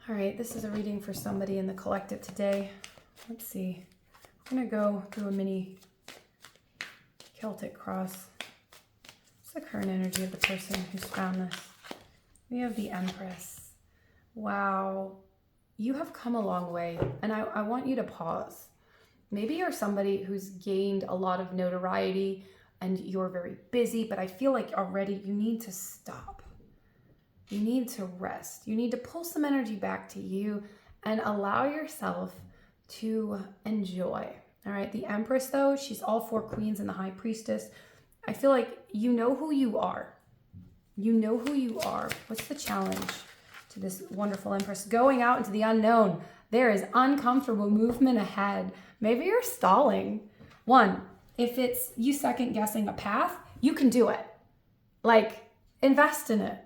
All right, this is a reading for somebody in the collective today. Let's see. I'm going to go through a mini Celtic cross. What's the current energy of the person who's found this? We have the Empress. Wow. You have come a long way, and I want you to pause. Maybe you're somebody who's gained a lot of notoriety and you're very busy, but I feel like already you need to stop. You need to rest. You need to pull some energy back to you and allow yourself to enjoy. All right. The Empress, though, she's all four queens and the High Priestess. I feel like you know who you are. You know who you are. What's the challenge to this wonderful Empress? Going out into the unknown. There is uncomfortable movement ahead. Maybe you're stalling. One, if it's you second guessing a path, you can do it. Like, invest in it.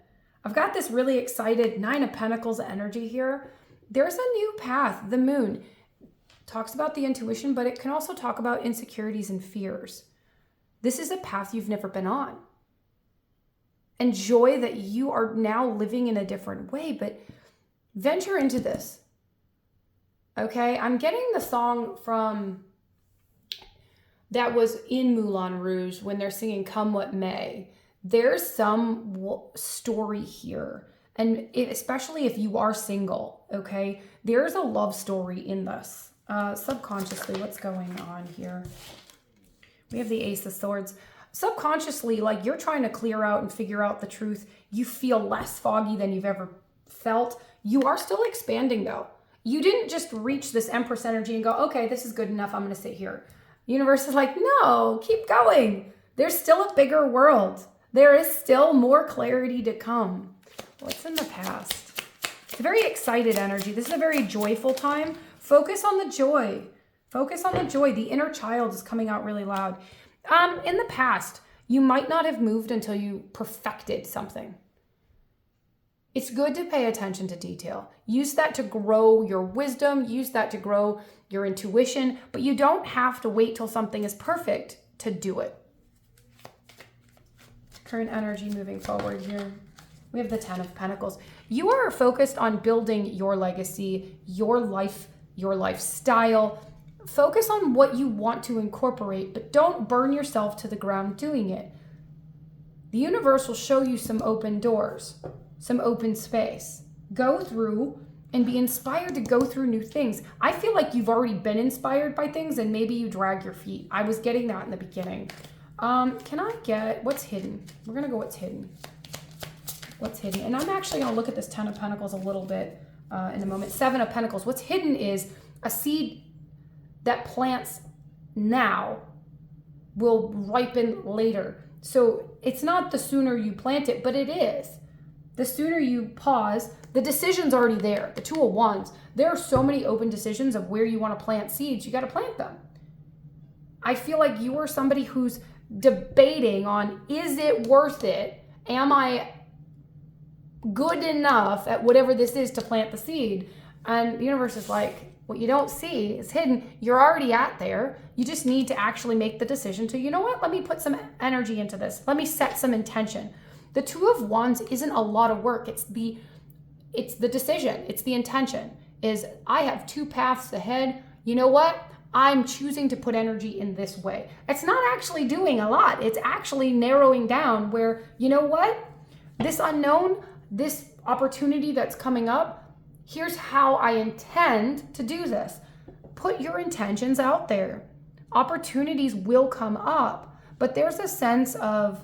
I've got this really excited Nine of Pentacles energy here. There's a new path. The Moon talks about the intuition, but it can also talk about insecurities and fears. This is a path you've never been on. Enjoy that you are now living in a different way, but venture into this. Okay, I'm getting the song from that was in Moulin Rouge when they're singing Come What May. There's some story here, and especially if you are single, okay, there's a love story in this. Subconsciously, what's going on here? We have the Ace of Swords. Subconsciously, like you're trying to clear out and figure out the truth. You feel less foggy than you've ever felt. You are still expanding though. You didn't just reach this Empress energy and go, okay, this is good enough. I'm going to sit here. The universe is like, no, keep going. There's still a bigger world. There is still more clarity to come. What's in the past? It's a very excited energy. This is a very joyful time. Focus on the joy. Focus on the joy. The inner child is coming out really loud. In the past, you might not have moved until you perfected something. It's good to pay attention to detail. Use that to grow your wisdom. Use that to grow your intuition. But you don't have to wait till something is perfect to do it. Current energy moving forward here. We have the Ten of Pentacles. You are focused on building your legacy, your life, your lifestyle. Focus on what you want to incorporate, but don't burn yourself to the ground doing it. The universe will show you some open doors, some open space. Go through and be inspired to go through new things. I feel like you've already been inspired by things and maybe you drag your feet. I was getting that in the beginning. Can I get what's hidden? We're going to go what's hidden. What's hidden? And I'm actually going to look at this Ten of Pentacles a little bit in a moment. Seven of Pentacles. What's hidden is a seed that plants now will ripen later. So it's not the sooner you plant it, but it is. The sooner you pause, the decision's already there. The Two of Wands. There are so many open decisions of where you want to plant seeds. You got to plant them. I feel like you are somebody who's debating on, is it worth it? Am I good enough at whatever this is to plant the seed? And the universe is like, what you don't see is hidden. You're already at there. You just need to actually make the decision to, you know what? Let me put some energy into this. Let me set some intention. The Two of Wands isn't a lot of work. It's the decision. It's the intention. Is I have two paths ahead. You know what? I'm choosing to put energy in this way. It's not actually doing a lot. It's actually narrowing down where, you know what? This unknown, this opportunity that's coming up, here's how I intend to do this. Put your intentions out there. Opportunities will come up, but there's a sense of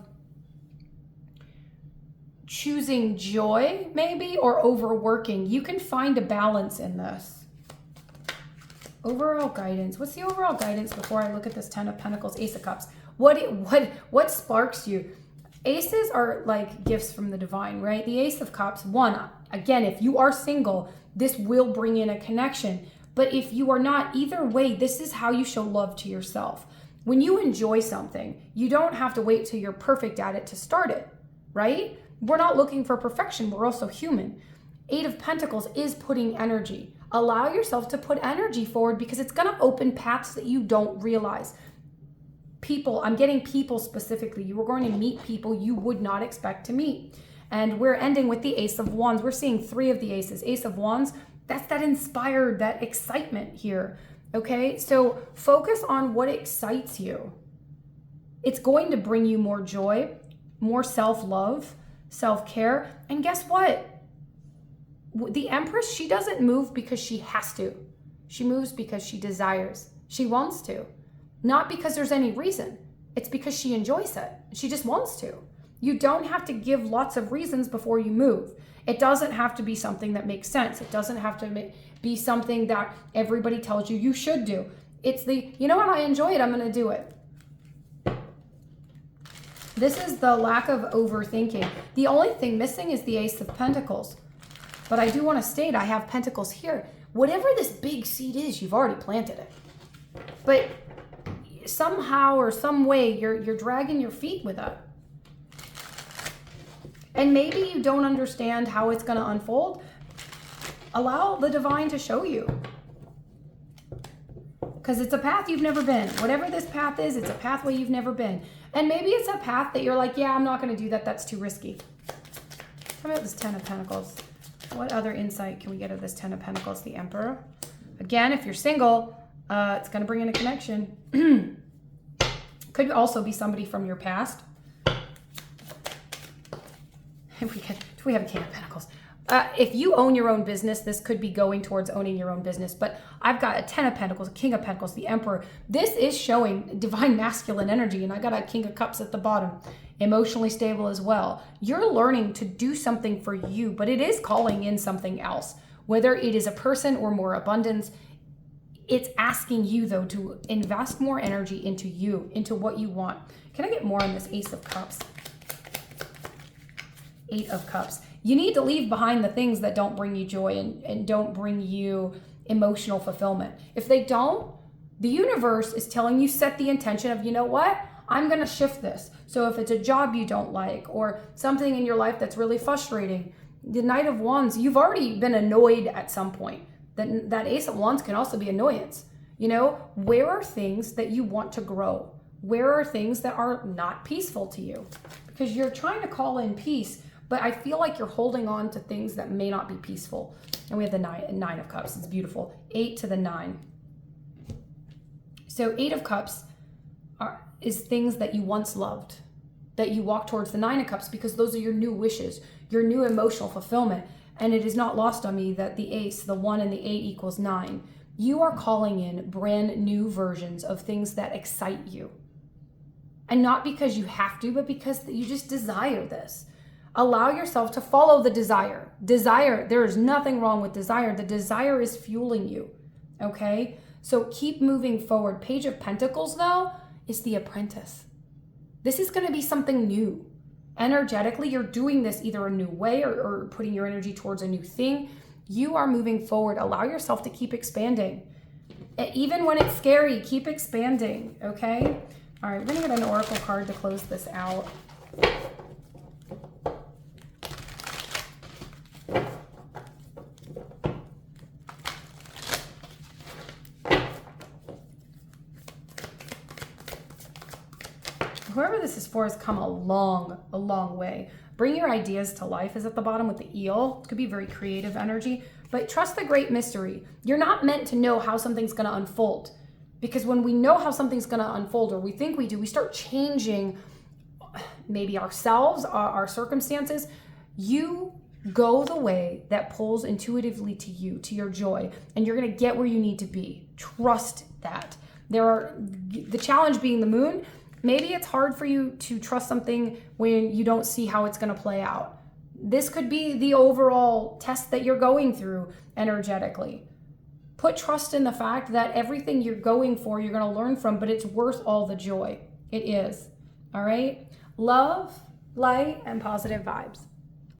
choosing joy maybe or overworking. You can find a balance in this. Overall guidance. What's the overall guidance before I look at this Ten of Pentacles, Ace of Cups? What sparks you? Aces are like gifts from the divine, right? The Ace of Cups, one, again, if you are single, this will bring in a connection. But if you are not, either way, this is how you show love to yourself. When you enjoy something, you don't have to wait till you're perfect at it to start it, right? We're not looking for perfection. We're also human. Eight of Pentacles is putting energy. Allow yourself to put energy forward because it's going to open paths that you don't realize. People, I'm getting people specifically. You are going to meet people you would not expect to meet. And we're ending with the Ace of Wands. We're seeing 3 of the aces. Ace of Wands, that's that inspired, that excitement here. Okay, so focus on what excites you. It's going to bring you more joy, more self-love, self-care. And guess what? The Empress, she doesn't move because she has to. She moves because she desires. She wants to. Not because there's any reason. It's because she enjoys it. She just wants to. You don't have to give lots of reasons before you move. It doesn't have to be something that makes sense. It doesn't have to be something that everybody tells you should do. It's the, you know what, I enjoy it, I'm going to do it. This is the lack of overthinking. The only thing missing is the Ace of Pentacles. But I do want to state I have Pentacles here. Whatever this big seed is, you've already planted it. But somehow or some way, you're dragging your feet with it. And maybe you don't understand how it's going to unfold. Allow the divine to show you. Because it's a path you've never been. Whatever this path is, it's a pathway you've never been. And maybe it's a path that you're like, yeah, I'm not going to do that. That's too risky. How about this 10 of Pentacles? What other insight can we get of this 10 of Pentacles, the Emperor? Again, if you're single, it's going to bring in a connection. Could also be somebody from your past. If we have a King of Pentacles. If you own your own business, this could be going towards owning your own business. But I've got a 10 of Pentacles, a King of Pentacles, the Emperor. This is showing divine masculine energy. And I got a King of Cups at the bottom. Emotionally stable as well. You're learning to do something for you, but it is calling in something else. Whether it is a person or more abundance, it's asking you, though, to invest more energy into you, into what you want. Can I get more on this Ace of Cups? 8 of Cups. You need to leave behind the things that don't bring you joy and don't bring you emotional fulfillment. If they don't, the universe is telling you, set the intention of, you know what? I'm going to shift this. So if it's a job you don't like or something in your life that's really frustrating, the Knight of Wands, you've already been annoyed at some point. That Ace of Wands can also be annoyance. You know, where are things that you want to grow? Where are things that are not peaceful to you? Because you're trying to call in peace, but I feel like you're holding on to things that may not be peaceful. And we have the nine of Cups. It's beautiful. 8 to the 9. So 8 of Cups is things that you once loved, that you walk towards the 9 of Cups because those are your new wishes, your new emotional fulfillment. And it is not lost on me that the Ace, the 1 and the 8 equals 9. You are calling in brand new versions of things that excite you. And not because you have to, but because you just desire this. Allow yourself to follow the desire. Desire, there is nothing wrong with desire. The desire is fueling you, okay? So keep moving forward. Page of Pentacles, though, is the Apprentice. This is going to be something new. Energetically, you're doing this either a new way or putting your energy towards a new thing. You are moving forward. Allow yourself to keep expanding. Even when it's scary, keep expanding, okay? All right, we're going to get an Oracle card to close this out. Whoever this is for has come a long way. Bring your ideas to life is at the bottom with the eel. It could be very creative energy, but trust the great mystery. You're not meant to know how something's going to unfold, because when we know how something's going to unfold, or we think we do, we start changing maybe ourselves, our circumstances. You go the way that pulls intuitively to you, to your joy, and you're going to get where you need to be. Trust that. The challenge being the moon. Maybe it's hard for you to trust something when you don't see how it's going to play out. This could be the overall test that you're going through energetically. Put trust in the fact that everything you're going for, you're going to learn from, but it's worth all the joy. It is. All right? Love, light, and positive vibes.